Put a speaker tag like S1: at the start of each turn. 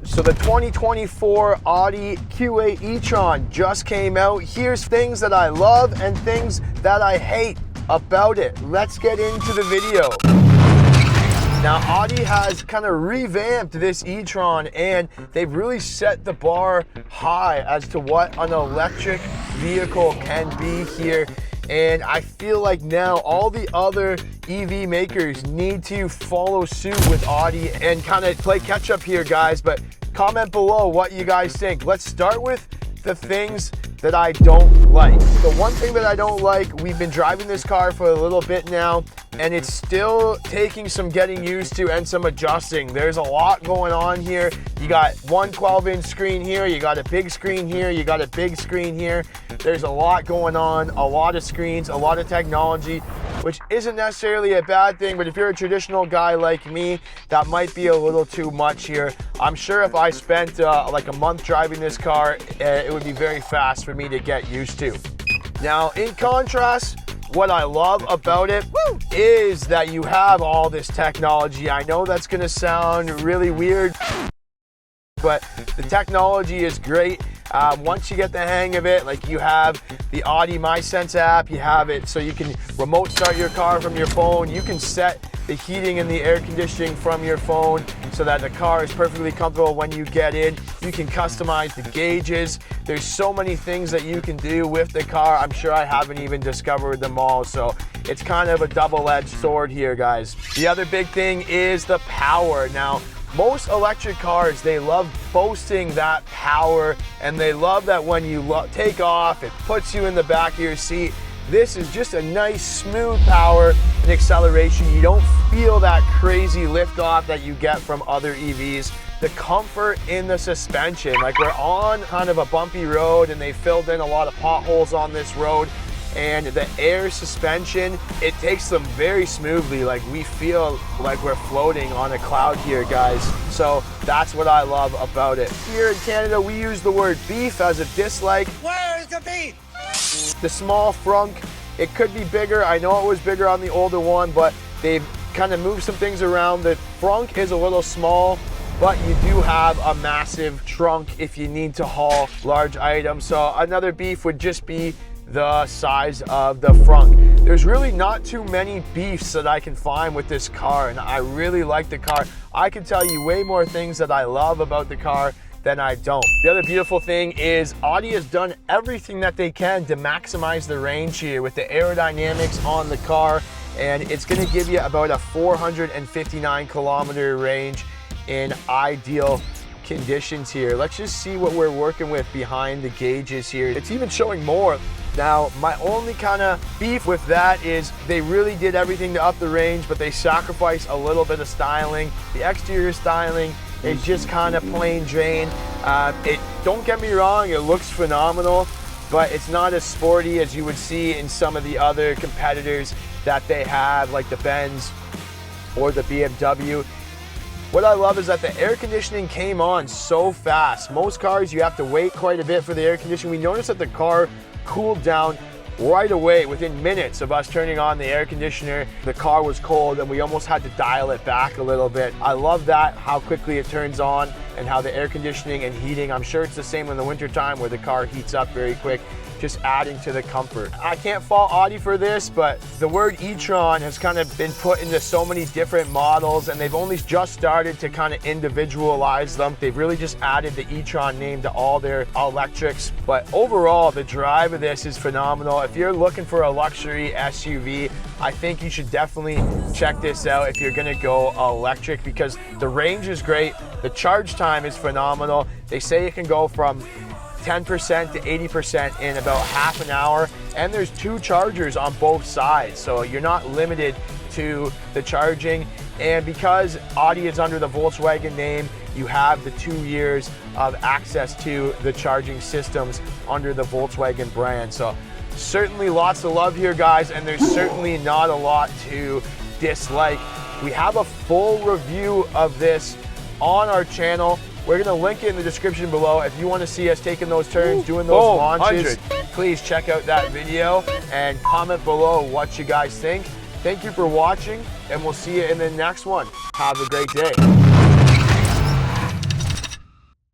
S1: So the 2024 Audi Q8 e-tron just came out. Here's things that I love and things that I hate about it. Let's get into the video. Now Audi has kind of revamped this e-tron and they've really set the bar high as to what an electric vehicle can be here. And I feel like now all the other EV makers need to follow suit with Audi and kind of play catch up here, guys. But comment below what you guys think. Let's start with the things that I don't like. The one thing that I don't like, we've been driving this car for a little bit now, and it's still taking some getting used to and some adjusting. There's a lot going on here. You got one 12-inch screen here, you got a big screen here, you got a big screen here. There's a lot going on, a lot of screens, a lot of technology, which isn't necessarily a bad thing, but if you're a traditional guy like me, that might be a little too much here. I'm sure if I spent like a month driving this car, it would be very fast for me to get used to. Now, in contrast, what I love about it is that you have all this technology. I know that's gonna sound really weird, but the technology is great. Once you get the hang of it, like you have the Audi MySense app, you have it so you can remote start your car from your phone. You can set the heating and the air conditioning from your phone so that the car is perfectly comfortable when you get in. You can customize the gauges. There's so many things that you can do with the car. I'm sure I haven't even discovered them all. So it's kind of a double-edged sword here, guys. The other big thing is the power. Now, most electric cars, they love boasting that power, and they love that when you take off, it puts you in the back of your seat. This is just a nice, smooth power and acceleration. You don't feel that crazy liftoff that you get from other EVs. The comfort in the suspension, like we're on kind of a bumpy road and they filled in a lot of potholes on this road, and the air suspension, it takes them very smoothly. Like we feel like we're floating on a cloud here, guys. So that's what I love about it. Here in Canada, we use the word beef as a dislike.
S2: Where's the beef?
S1: The small frunk, it could be bigger. I know it was bigger on the older one, but they've kind of moved some things around. The frunk is a little small, but you do have a massive trunk if you need to haul large items. So another beef would just be the size of the frunk. There's really not too many beefs that I can find with this car, and I really like the car. I can tell you way more things that I love about the car than I don't. The other beautiful thing is Audi has done everything that they can to maximize the range here with the aerodynamics on the car, and it's gonna give you about a 459 kilometer range in ideal conditions here. Let's just see what we're working with behind the gauges here. It's even showing more. Now, my only kind of beef with that is they really did everything to up the range, but they sacrificed a little bit of styling. The exterior styling is just kind of plain Jane. Don't get me wrong, it looks phenomenal, but it's not as sporty as you would see in some of the other competitors that they have, like the Benz or the BMW. What I love is that the air conditioning came on so fast. Most cars, you have to wait quite a bit for the air conditioning. We noticed that the car cooled down right away within minutes of us turning on the air conditioner. The car was cold and we almost had to dial it back a little bit. I love that, how quickly it turns on and how the air conditioning and heating, I'm sure it's the same in the winter time where the car heats up very quick, just adding to the comfort. I can't fault Audi for this, but the word e-tron has kind of been put into so many different models, and they've only just started to kind of individualize them. They've really just added the e-tron name to all their electrics, but overall the drive of this is phenomenal. If you're looking for a luxury SUV, I think you should definitely check this out if you're gonna go electric, because the range is great, the charge time is phenomenal. They say it can go from 10% to 80% in about half an hour, and there's 2 chargers on both sides, so you're not limited to the charging. And because Audi is under the Volkswagen name, you have the 2 years of access to the charging systems under the Volkswagen brand. So certainly lots of love here, guys, and there's certainly not a lot to dislike. We have a full review of this on our channel. We're gonna link it in the description below. If you wanna see us taking those turns, doing those launches, please check out that video and comment below what you guys think. Thank you for watching, and we'll see you in the next one. Have a great day.